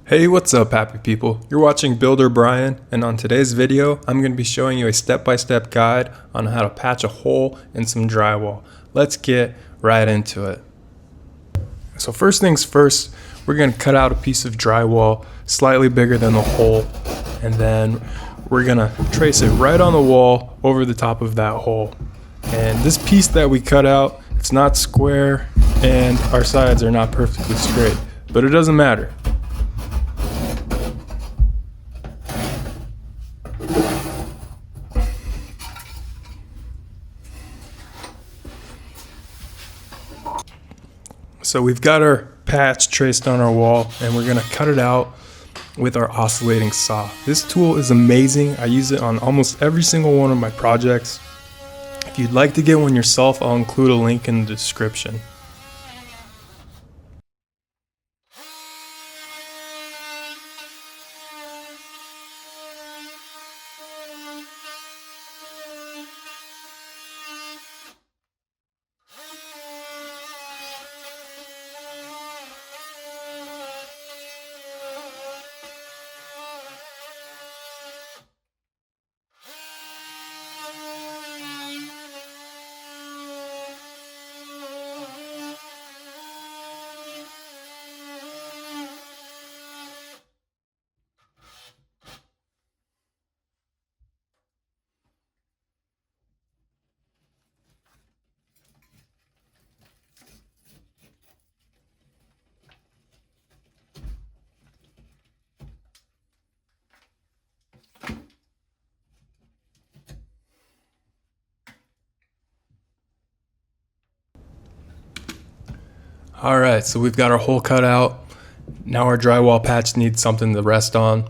Hey, what's up happy people? You're watching Builder Brian, and on today's video I'm going to be showing you a step-by-step guide on how to patch a hole in some drywall. Let's get right into it. So first things first, we're going to cut out a piece of drywall slightly bigger than the hole, and then we're going to trace it right on the wall over the top of that hole. And this piece that we cut out, it's not square and our sides are not perfectly straight, but it doesn't matter. So we've got our patch traced on our wall, and we're gonna cut it out with our oscillating saw. This tool is amazing. I use it on almost every single one of my projects. If you'd like to get one yourself, I'll include a link in the description. Alright, so we've got our hole cut out. Now our drywall patch needs something to rest on.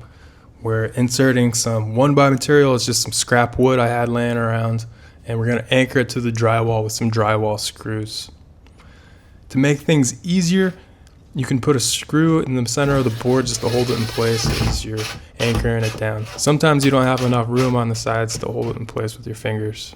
We're inserting some 1x material. It's just some scrap wood I had laying around, and we're going to anchor it to the drywall with some drywall screws. To make things easier, you can put a screw in the center of the board just to hold it in place as you're anchoring it down. Sometimes you don't have enough room on the sides to hold it in place with your fingers.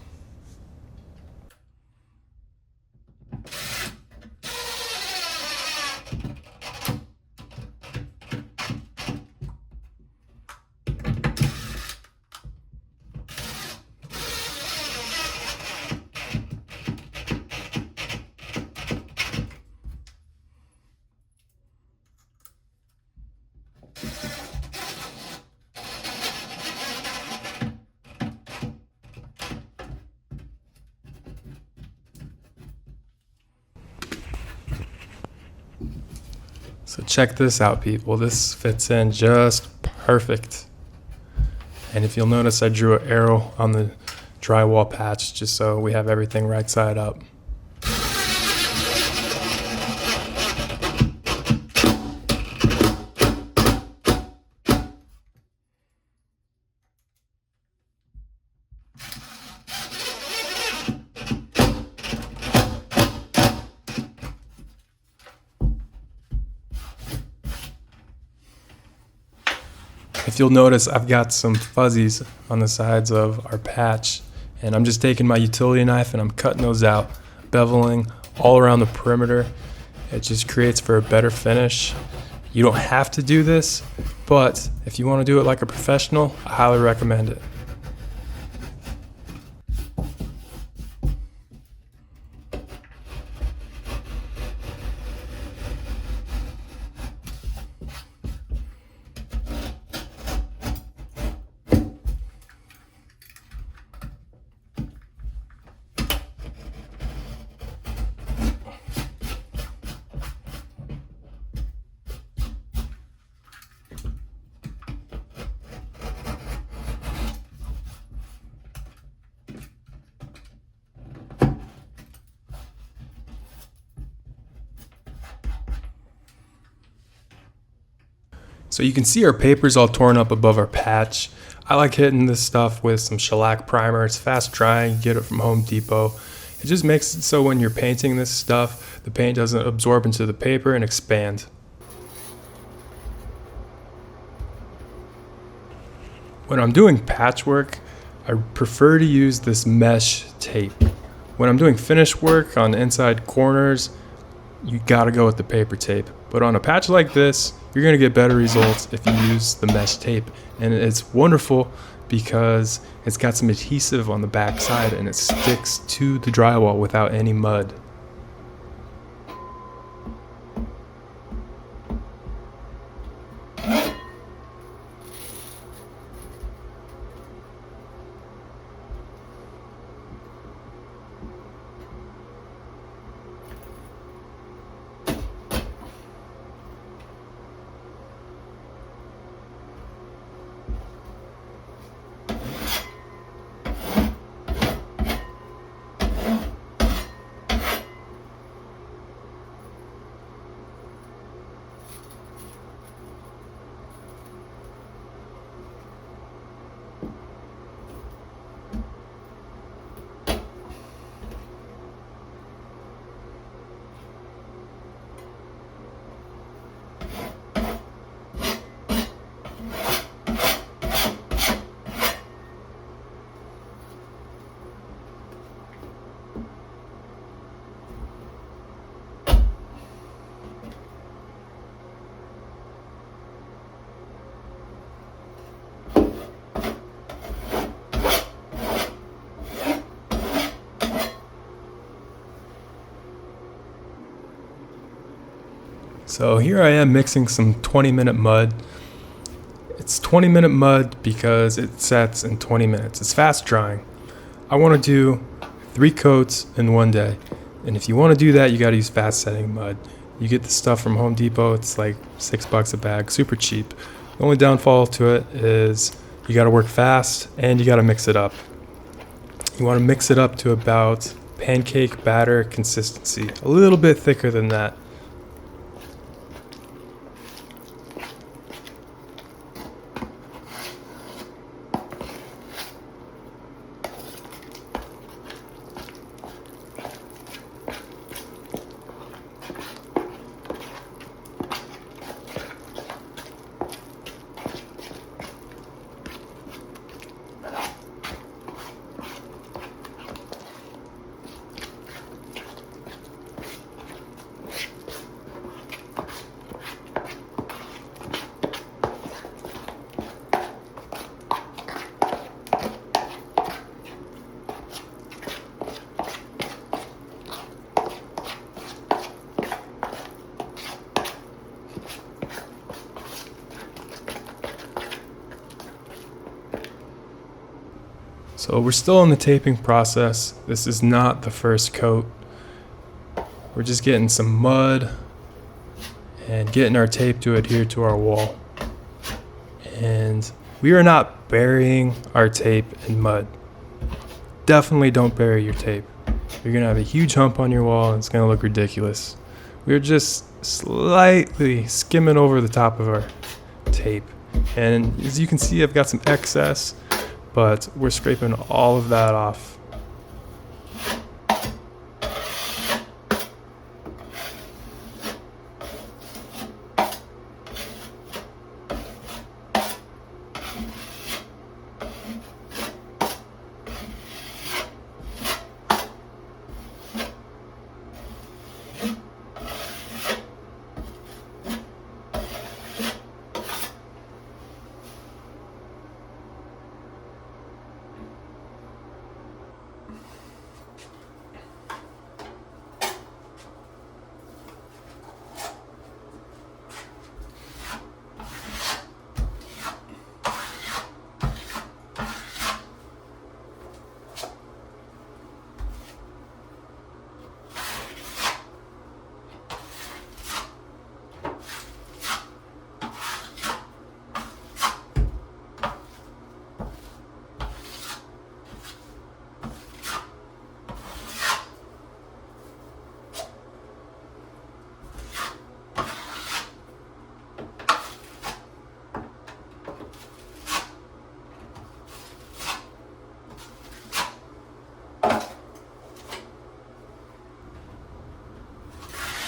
So check this out, people. This fits in just perfect. And if you'll notice, I drew an arrow on the drywall patch just so we have everything right side up. If you'll notice, I've got some fuzzies on the sides of our patch, and I'm just taking my utility knife and I'm cutting those out, beveling all around the perimeter. It just creates for a better finish. You don't have to do this, but if you want to do it like a professional, I highly recommend it. So you can see our paper's all torn up above our patch. I like hitting this stuff with some shellac primer. It's fast drying, get it from Home Depot. It just makes it so when you're painting this stuff, the paint doesn't absorb into the paper and expand. When I'm doing patchwork, I prefer to use this mesh tape. When I'm doing finish work on the inside corners, you gotta go with the paper tape. But on a patch like this, you're going to get better results if you use the mesh tape. And it's wonderful because it's got some adhesive on the back side and it sticks to the drywall without any mud. So here I am mixing some 20-minute mud. It's 20-minute mud because it sets in 20 minutes. It's fast drying. I want to do 3 coats in one day. And if you want to do that, you got to use fast setting mud. You get the stuff from Home Depot. It's like $6 a bag, super cheap. The only downfall to it is you got to work fast and you got to mix it up. You want to mix it up to about pancake batter consistency, a little bit thicker than that. So we're still in the taping process. This is not the first coat. We're just getting some mud and getting our tape to adhere to our wall. And we are not burying our tape in mud. Definitely don't bury your tape. You're gonna have a huge hump on your wall and it's gonna look ridiculous. We're just slightly skimming over the top of our tape. And as you can see, I've got some excess, but we're scraping all of that off.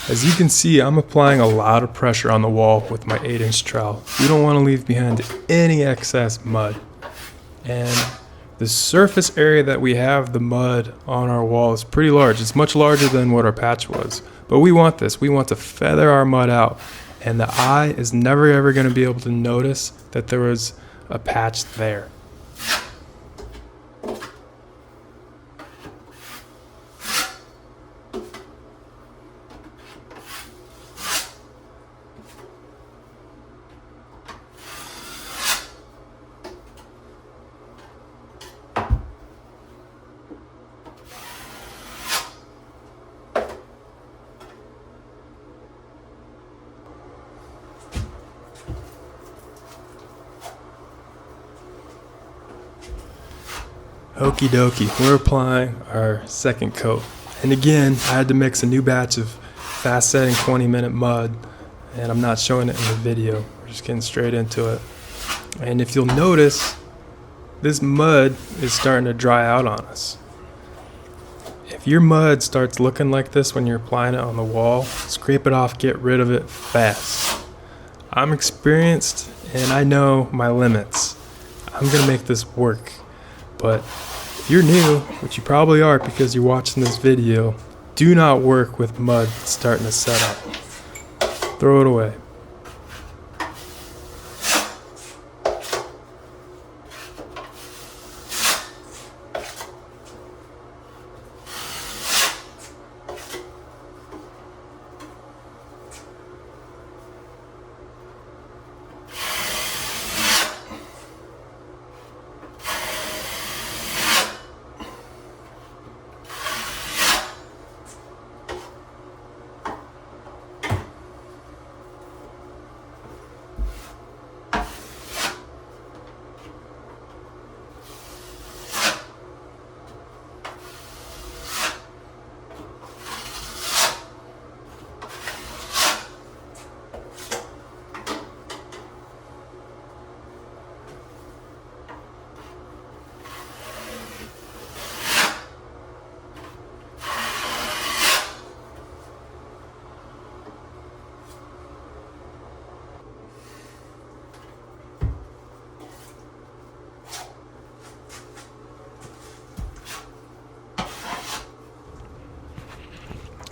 As you can see, I'm applying a lot of pressure on the wall with my 8-inch trowel. We don't want to leave behind any excess mud. And The surface area that we have the mud on our wall is pretty large. It's much larger than what our patch was. But we want this. We want to feather our mud out. And the eye is never ever going to be able to notice that there was a patch there. Okie dokie, we're applying our second coat. And again, I had to mix a new batch of fast setting 20-minute mud, and I'm not showing it in the video. We're just getting straight into it. And if you'll notice, this mud is starting to dry out on us. If your mud starts looking like this when you're applying it on the wall, scrape it off, get rid of it fast. I'm experienced and I know my limits. I'm gonna make this work. But if you're new, which you probably are because you're watching this video, do not work with mud starting to set up. Throw it away.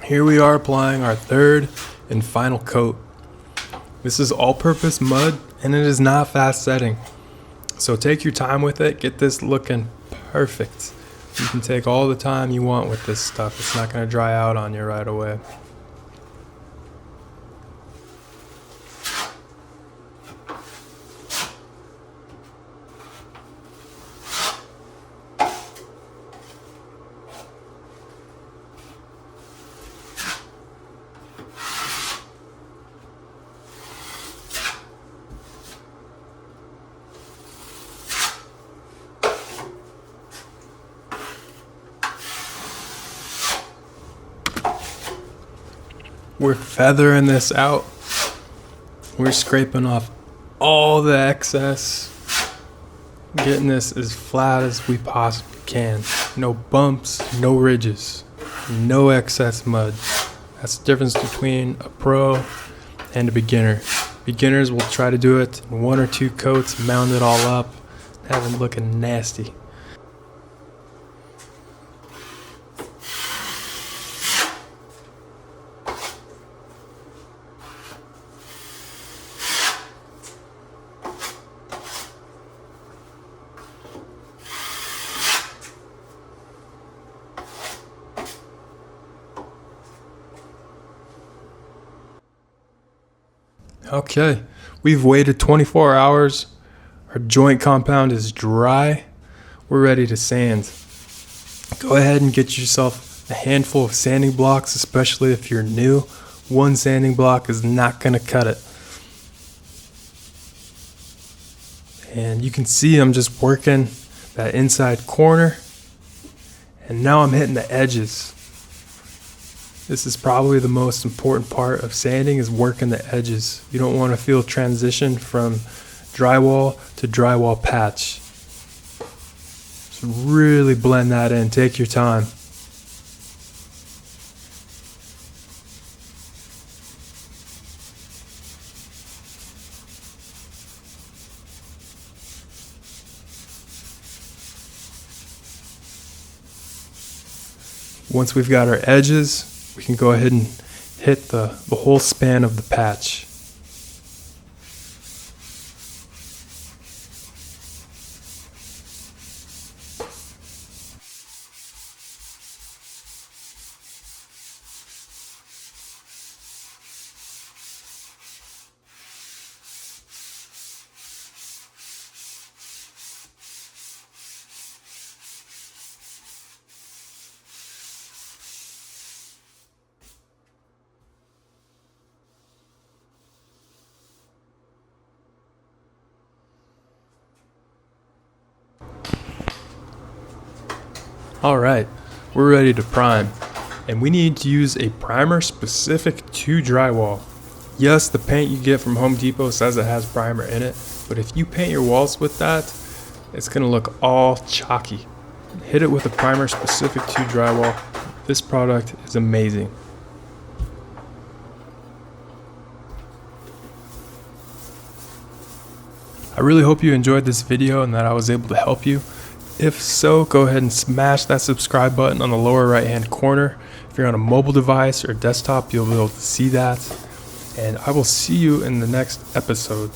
Here we are applying our third and final coat. This is all-purpose mud and it is not fast setting. So take your time with it, get this looking perfect. You can take all the time you want with this stuff. It's not going to dry out on you right away. We're feathering this out. We're scraping off all the excess, getting this as flat as we possibly can. No bumps, no ridges, no excess mud. That's the difference between a pro and a beginner. Beginners will try to do it in one or two coats, mound it all up, have it looking nasty. Okay, we've waited 24 hours. Our joint compound is dry. We're ready to sand. Go ahead and get yourself a handful of sanding blocks, especially if you're new. One sanding block is not going to cut it. And you can see I'm just working that inside corner. And now I'm hitting the edges. This is probably the most important part of sanding, is working the edges. You don't want to feel transition from drywall to drywall patch. So really blend that in. Take your time. Once we've got our edges, we can go ahead and hit the whole span of the patch. Alright, we're ready to prime, and we need to use a primer specific to drywall. Yes, the paint you get from Home Depot says it has primer in it, but if you paint your walls with that, it's going to look all chalky. Hit it with a primer specific to drywall. This product is amazing. I really hope you enjoyed this video and that I was able to help you. If so, go ahead and smash that subscribe button on the lower right hand corner. If you're on a mobile device or desktop, you'll be able to see that. And I will see you in the next episode.